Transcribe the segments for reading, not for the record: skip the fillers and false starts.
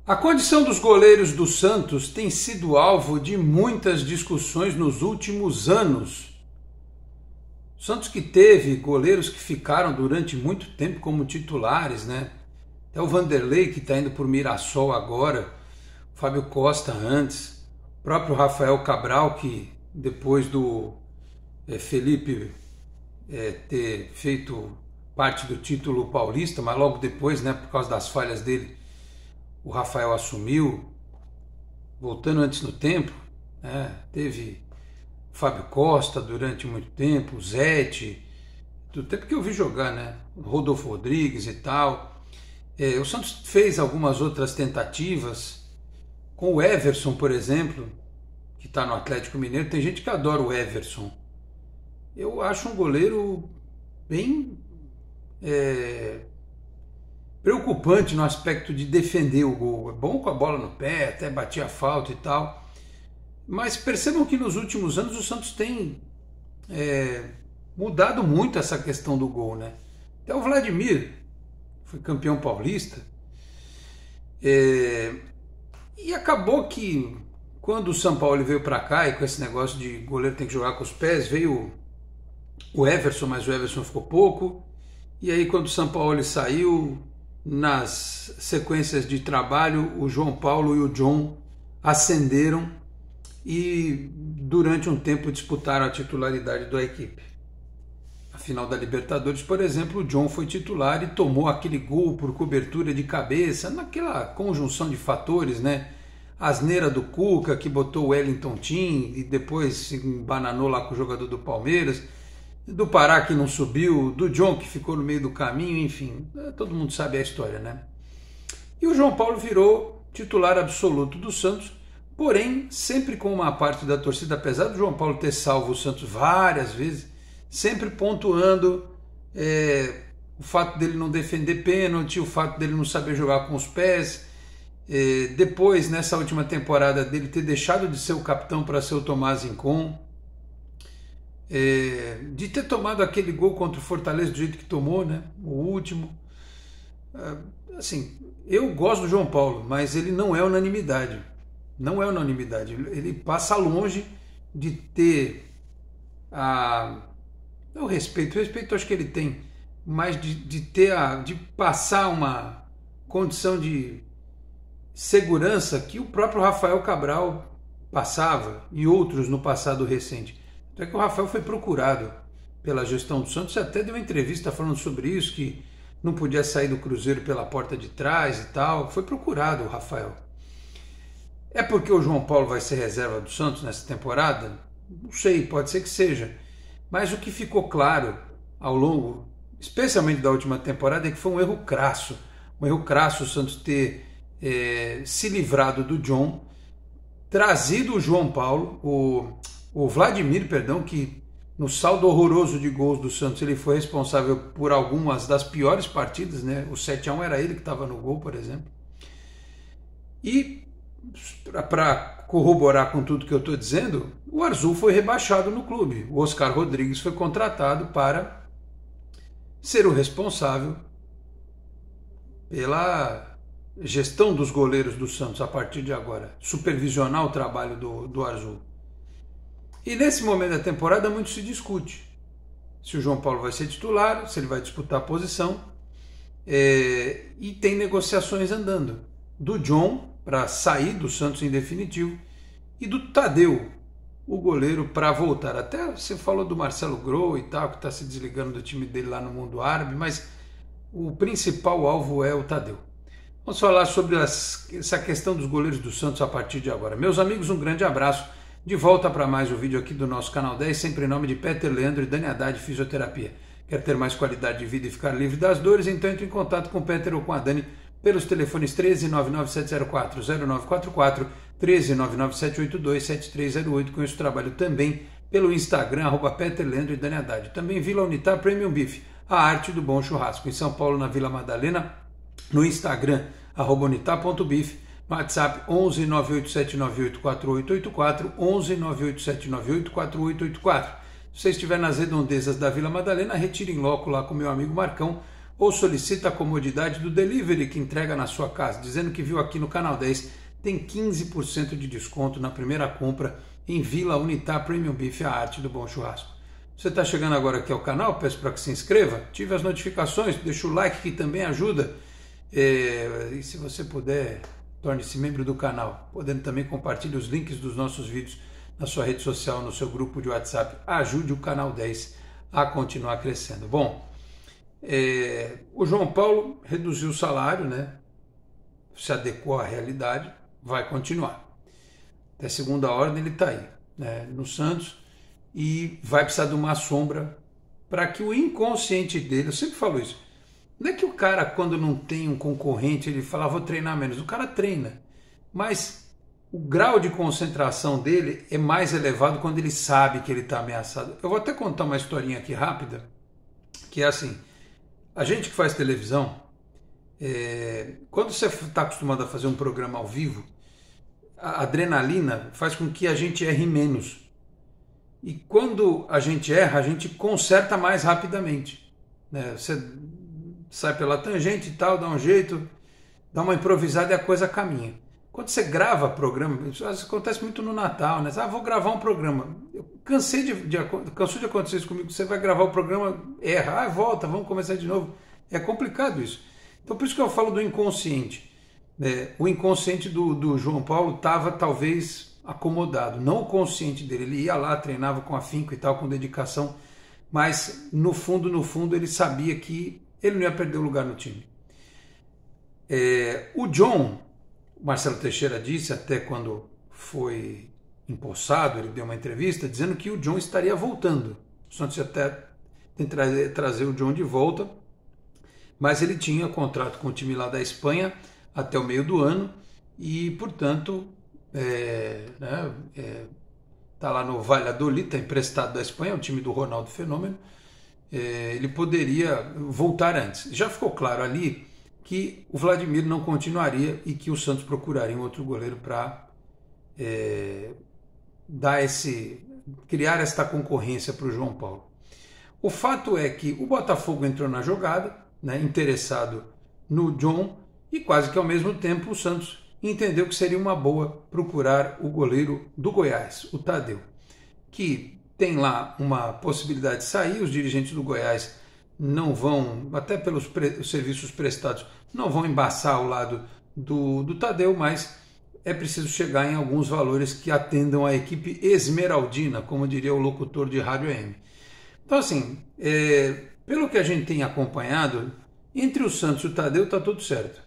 A condição dos goleiros do Santos tem sido alvo de muitas discussões nos últimos anos. O Santos que teve goleiros que ficaram durante muito tempo como titulares, né? Até o Vanderlei, que está indo por Mirassol agora, o Fábio Costa antes, o próprio Rafael Cabral, que depois do Felipe ter feito parte do título paulista, mas logo depois, né, por causa das falhas dele, o Rafael assumiu, voltando antes no tempo, né? Teve o Fábio Costa durante muito tempo, o Zete, do tempo que eu vi jogar, né? O Rodolfo Rodrigues e tal. O Santos fez algumas outras tentativas, com o Everson, por exemplo, que está no Atlético Mineiro. Tem gente que adora o Everson. Eu acho um goleiro bem preocupante no aspecto de defender o gol. É bom com a bola no pé, até batia a falta e tal. Mas percebam que nos últimos anos o Santos tem mudado muito essa questão do gol, né? Até o Vladimir foi campeão paulista. E acabou que quando o São Paulo veio para cá, e com esse negócio de goleiro tem que jogar com os pés, veio o Everson, mas o Everson ficou pouco. E aí quando o São Paulo saiu, nas sequências de trabalho, o João Paulo e o John ascenderam e durante um tempo disputaram a titularidade da equipe. Na final da Libertadores, por exemplo, o John foi titular e tomou aquele gol por cobertura de cabeça, naquela conjunção de fatores, né? A asneira do Cuca, que botou o Wellington Tim e depois se embananou lá com o jogador do Palmeiras, do Pará que não subiu, do John que ficou no meio do caminho, enfim, todo mundo sabe a história, né? E o João Paulo virou titular absoluto do Santos, porém sempre com uma parte da torcida, apesar do João Paulo ter salvo o Santos várias vezes, sempre pontuando o fato dele não defender pênalti, o fato dele não saber jogar com os pés, depois nessa última temporada dele ter deixado de ser o capitão para ser o Tomás Rincon, de ter tomado aquele gol contra o Fortaleza do jeito que tomou, né? O último. Assim, eu gosto do João Paulo, mas ele não é unanimidade. Não é unanimidade. Ele passa longe de ter o respeito. O respeito eu acho que ele tem, mas de passar uma condição de segurança que o próprio Rafael Cabral passava e outros no passado recente. Até que o Rafael foi procurado pela gestão do Santos, até deu uma entrevista falando sobre isso, que não podia sair do Cruzeiro pela porta de trás e tal. Foi procurado o Rafael. É porque o João Paulo vai ser reserva do Santos nessa temporada? Não sei, pode ser que seja. Mas o que ficou claro ao longo, especialmente da última temporada, é que foi um erro crasso. Um erro crasso o Santos ter se livrado do John, trazido o João Paulo, o Vladimir, perdão, que no saldo horroroso de gols do Santos ele foi responsável por algumas das piores partidas, né? O 7-1 era ele que estava no gol, por exemplo. E para corroborar com tudo que eu estou dizendo, o Arzu foi rebaixado no clube. O Oscar Rodrigues foi contratado para ser o responsável pela gestão dos goleiros do Santos a partir de agora, supervisionar o trabalho do Arzu. E nesse momento da temporada muito se discute se o João Paulo vai ser titular, se ele vai disputar a posição, e tem negociações andando do John para sair do Santos em definitivo e do Tadeu, o goleiro, para voltar. Até você falou do Marcelo Grou e tal, que está se desligando do time dele lá no mundo árabe, mas o principal alvo é o Tadeu. Vamos falar sobre essa questão dos goleiros do Santos a partir de agora. Meus amigos, um grande abraço. De volta para mais um vídeo aqui do nosso canal 10, sempre em nome de Peter Leandro e Dani Haddad Fisioterapia. Quer ter mais qualidade de vida e ficar livre das dores? Então entre em contato com o Peter ou com a Dani pelos telefones 13 99704 0944, 13 99782 7308. Com isso trabalho também pelo Instagram, @Peter Leandro e Dani Haddad. Também Vila Unitar Premium Beef, a arte do bom churrasco. Em São Paulo, na Vila Madalena, no Instagram, @unitar.beef. No WhatsApp 11 98798 4884, 11 98798 4884. Se você estiver nas redondezas da Vila Madalena, retire em loco lá com meu amigo Marcão ou solicita a comodidade do delivery que entrega na sua casa, dizendo que viu aqui no Canal 10, tem 15% de desconto na primeira compra em Vila Unitar Premium Beef, a arte do bom churrasco. Você está chegando agora aqui ao canal, peço para que se inscreva, ative as notificações, deixa o like que também ajuda, e se você puder, torne-se membro do canal, podendo também compartilhar os links dos nossos vídeos na sua rede social, no seu grupo de WhatsApp, ajude o Canal 10 a continuar crescendo. Bom, o João Paulo reduziu o salário, né? Se adequou à realidade, vai continuar. Até segunda ordem ele está aí, né, no Santos, e vai precisar de uma sombra para que o inconsciente dele, eu sempre falo isso, não é que o cara, quando não tem um concorrente, ele fala, vou treinar menos. O cara treina, mas o grau de concentração dele é mais elevado quando ele sabe que ele está ameaçado. Eu vou até contar uma historinha aqui rápida, que é assim, a gente que faz televisão, quando você está acostumado a fazer um programa ao vivo, a adrenalina faz com que a gente erre menos. E quando a gente erra, a gente conserta mais rapidamente, né? Você sai pela tangente e tal, dá um jeito, dá uma improvisada e a coisa caminha. Quando você grava programa, isso acontece muito no Natal, né? Vou gravar um programa. Cansou de acontecer isso comigo. Você vai gravar o programa, erra, volta, vamos começar de novo. É complicado isso. Então por isso que eu falo do inconsciente. O inconsciente do João Paulo estava talvez acomodado, não o consciente dele. Ele ia lá, treinava com afinco e tal, com dedicação, mas no fundo ele sabia que ele não ia perder o lugar no time. O John, o Marcelo Teixeira disse, até quando foi empossado, ele deu uma entrevista dizendo que o John estaria voltando. O Santos até tem que trazer o John de volta, mas ele tinha contrato com o time lá da Espanha até o meio do ano e, portanto, tá lá no Valladolid, está emprestado da Espanha, o time do Ronaldo Fenômeno. Ele poderia voltar antes. Já ficou claro ali que o Vladimir não continuaria e que o Santos procuraria um outro goleiro para criar esta concorrência para o João Paulo. O fato é que o Botafogo entrou na jogada, né, interessado no John, e quase que ao mesmo tempo o Santos entendeu que seria uma boa procurar o goleiro do Goiás, o Tadeu, que tem lá uma possibilidade de sair. Os dirigentes do Goiás não vão, até pelos serviços prestados, não vão embaçar ao lado do Tadeu, mas é preciso chegar em alguns valores que atendam a equipe esmeraldina, como diria o locutor de rádio AM. Então assim, pelo que a gente tem acompanhado, entre o Santos e o Tadeu está tudo certo.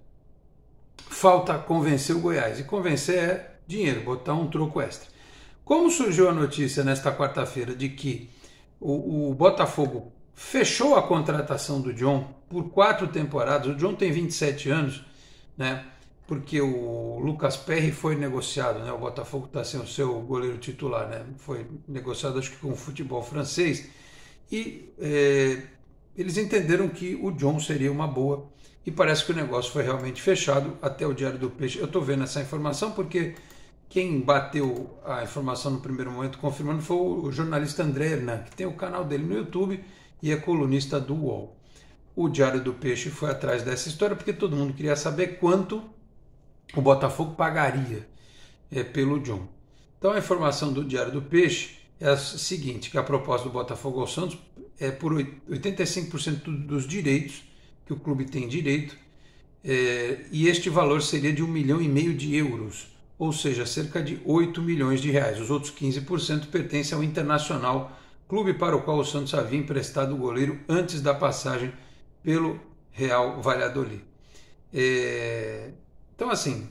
Falta convencer o Goiás, e convencer é dinheiro, botar um troco extra. Como surgiu a notícia nesta quarta-feira de que o Botafogo fechou a contratação do John por 4 temporadas, o John tem 27 anos, né? Porque o Lucas Perry foi negociado, né? O Botafogo está sem o seu goleiro titular, né? Foi negociado acho que com o futebol francês, e eles entenderam que o John seria uma boa, e parece que o negócio foi realmente fechado. Até o Diário do Peixe, eu estou vendo essa informação porque quem bateu a informação no primeiro momento confirmando foi o jornalista André Hernan, que tem o canal dele no YouTube e é colunista do UOL. O Diário do Peixe foi atrás dessa história porque todo mundo queria saber quanto o Botafogo pagaria pelo John. Então a informação do Diário do Peixe é a seguinte, que a proposta do Botafogo ao Santos é por 85% dos direitos que o clube tem direito, e este valor seria de 1,5 milhão de euros, ou seja, cerca de 8 milhões de reais. Os outros 15% pertencem ao Internacional, clube para o qual o Santos havia emprestado o goleiro antes da passagem pelo Real Valladolid. Então assim,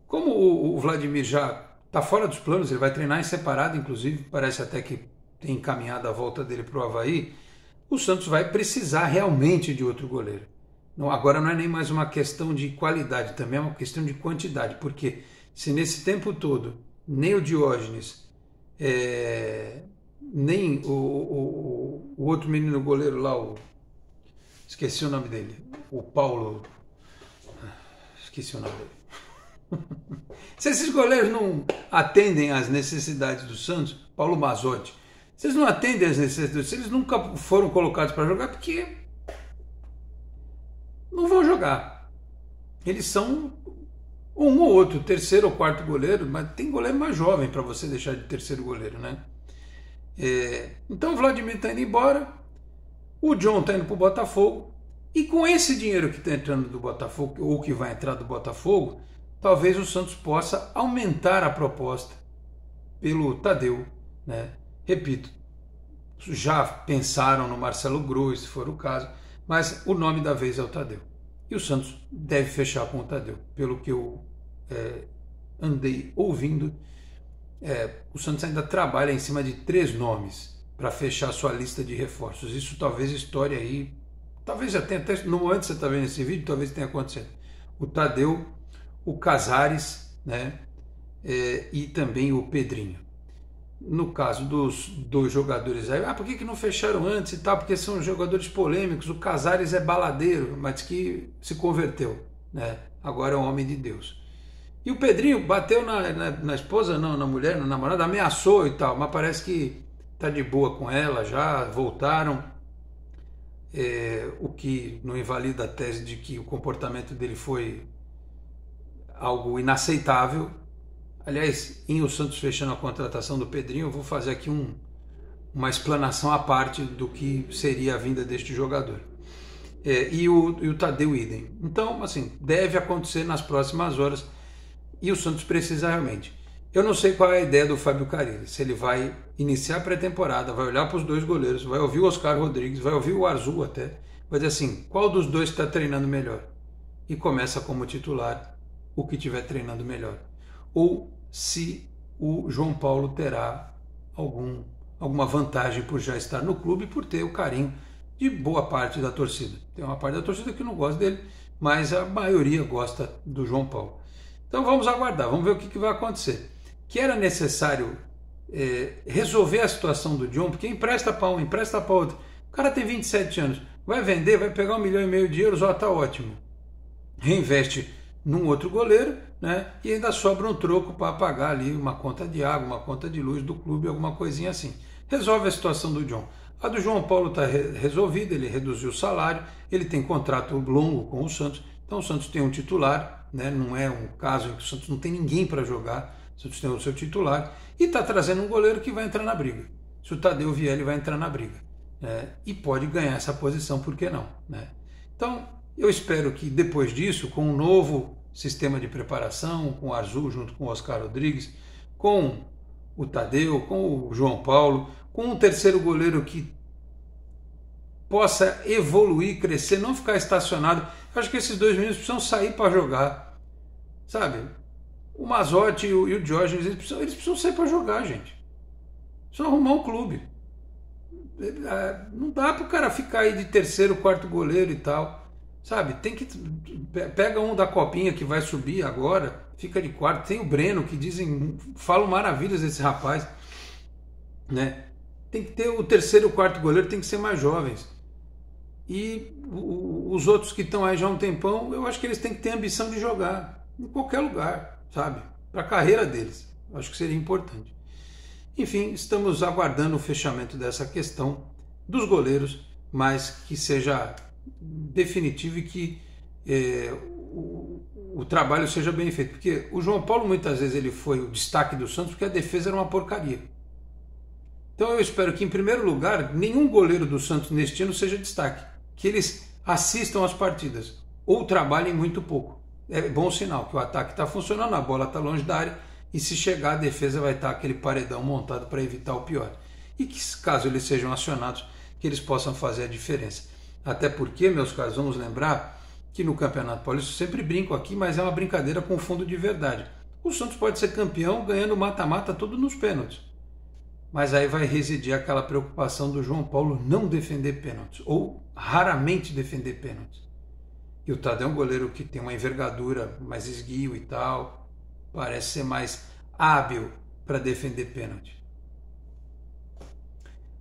como o Vladimir já está fora dos planos, ele vai treinar em separado, inclusive, parece até que tem encaminhado a volta dele para o Avaí, o Santos vai precisar realmente de outro goleiro. Agora não é nem mais uma questão de qualidade, também é uma questão de quantidade, porque se nesse tempo todo nem o Diógenes, nem o outro menino goleiro lá, esqueci o nome dele, o Paulo, esqueci o nome dele. Se esses goleiros não atendem às necessidades do Santos, Paulo Mazzotti, se eles não atendem às necessidades, se eles nunca foram colocados para jogar, porque não vão jogar. Eles são um ou outro, terceiro ou quarto goleiro, mas tem goleiro mais jovem para você deixar de terceiro goleiro, né? Então o Vladimir está indo embora, o John está indo para o Botafogo, e com esse dinheiro que está entrando do Botafogo, ou que vai entrar do Botafogo, talvez o Santos possa aumentar a proposta pelo Tadeu, né? Repito, já pensaram no Marcelo Groi, se for o caso, mas o nome da vez é o Tadeu. E o Santos deve fechar com o Tadeu. Pelo que eu andei ouvindo, o Santos ainda trabalha em cima de 3 nomes para fechar sua lista de reforços. Isso talvez estoure aí, talvez já tenha, até no momento que você está vendo esse vídeo, talvez tenha acontecido. O Tadeu, o Casares, né? E também o Pedrinho. No caso dos 2 jogadores aí, por que não fecharam antes e tal? Porque são jogadores polêmicos. O Casares é baladeiro, mas que se converteu, né? Agora é um homem de Deus. E o Pedrinho bateu na esposa, não, na mulher, na namorada, ameaçou e tal, mas parece que tá de boa com ela, já voltaram. O que não invalida a tese de que o comportamento dele foi algo inaceitável. Aliás, em o Santos fechando a contratação do Pedrinho, eu vou fazer aqui uma explanação à parte do que seria a vinda deste jogador. E o Tadeu idem. Então, assim, deve acontecer nas próximas horas e o Santos precisa realmente. Eu não sei qual é a ideia do Fábio Carille, se ele vai iniciar a pré-temporada, vai olhar para os 2 goleiros, vai ouvir o Oscar Rodrigues, vai ouvir o Arzu até, vai dizer assim, qual dos 2 está treinando melhor? E começa como titular o que estiver treinando melhor. Ou se o João Paulo terá alguma vantagem por já estar no clube e por ter o carinho de boa parte da torcida. Tem uma parte da torcida que não gosta dele, mas a maioria gosta do João Paulo. Então vamos aguardar, vamos ver o que vai acontecer. Que era necessário resolver a situação do John, porque empresta para um, empresta para outro. O cara tem 27 anos, vai vender, vai pegar 1,5 milhão de euros, tá ótimo. Reinveste num outro goleiro, né? E ainda sobra um troco para pagar ali uma conta de água, uma conta de luz do clube, alguma coisinha assim. Resolve a situação do John. A do João Paulo está resolvida, ele reduziu o salário, ele tem contrato longo com o Santos, então o Santos tem um titular, né? Não é um caso em que o Santos não tem ninguém para jogar, o Santos tem o seu titular e está trazendo um goleiro que vai entrar na briga. Se o Tadeu vier, ele vai entrar na briga, né? E pode ganhar essa posição, por que não, né? Então, eu espero que depois disso, com um novo sistema de preparação, com o Arzu junto com o Oscar Rodrigues, com o Tadeu, com o João Paulo, com um terceiro goleiro que possa evoluir, crescer, não ficar estacionado. Eu acho que esses 2 meninos precisam sair para jogar, sabe? O Mazzotti e o Diógenes, eles precisam sair para jogar, gente. Precisam arrumar um clube. Não dá para o cara ficar aí de terceiro, quarto goleiro e tal. Sabe, tem que pega um da copinha que vai subir agora, fica de quarto. Tem o Breno que falam maravilhas desse rapaz, né? Tem que ter o terceiro e o quarto goleiro, tem que ser mais jovens. E os outros que estão aí já há um tempão, eu acho que eles têm que ter ambição de jogar em qualquer lugar, sabe? Para a carreira deles, eu acho que seria importante. Enfim, estamos aguardando o fechamento dessa questão dos goleiros, mas que seja definitivo e que o trabalho seja bem feito, porque o João Paulo muitas vezes ele foi o destaque do Santos porque a defesa era uma porcaria. Então eu espero que em primeiro lugar nenhum goleiro do Santos neste ano seja destaque, que eles assistam às partidas ou trabalhem muito pouco. É bom sinal que o ataque está funcionando, a bola está longe da área e se chegar a defesa vai estar aquele paredão montado para evitar o pior. E que caso eles sejam acionados, que eles possam fazer a diferença. Até porque, meus caros, vamos lembrar que no Campeonato Paulista, eu sempre brinco aqui, mas é uma brincadeira com fundo de verdade. O Santos pode ser campeão ganhando mata-mata tudo nos pênaltis. Mas aí vai residir aquela preocupação do João Paulo não defender pênaltis, ou raramente defender pênaltis. E o Tadeu é um goleiro que tem uma envergadura, mais esguio e tal, parece ser mais hábil para defender pênalti.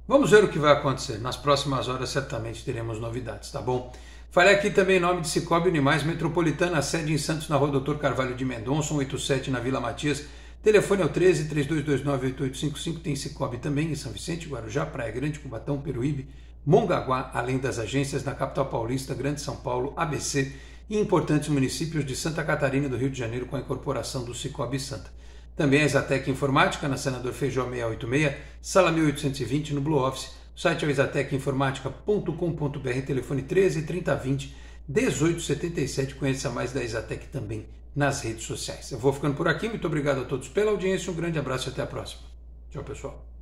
Vamos ver o que vai acontecer. Nas próximas horas certamente teremos novidades, tá bom? Falei aqui também em nome de Cicobi Unimaes Metropolitana, sede em Santos, na rua Doutor Carvalho de Mendonça, 187 na Vila Matias. Telefone é o 13-3229-8855, tem Cicobi também em São Vicente, Guarujá, Praia Grande, Cubatão, Peruíbe, Mongaguá, além das agências na capital paulista, Grande São Paulo, ABC e importantes municípios de Santa Catarina e do Rio de Janeiro com a incorporação do Cicobi Santa. Também a Exatec Informática, na Senador Feijó 686, sala 1820, no Blue Office. O site é o exatecinformatica.com.br, telefone 13 3020 1877. Conheça mais da Exatec também nas redes sociais. Eu vou ficando por aqui. Muito obrigado a todos pela audiência. Um grande abraço e até a próxima. Tchau, pessoal.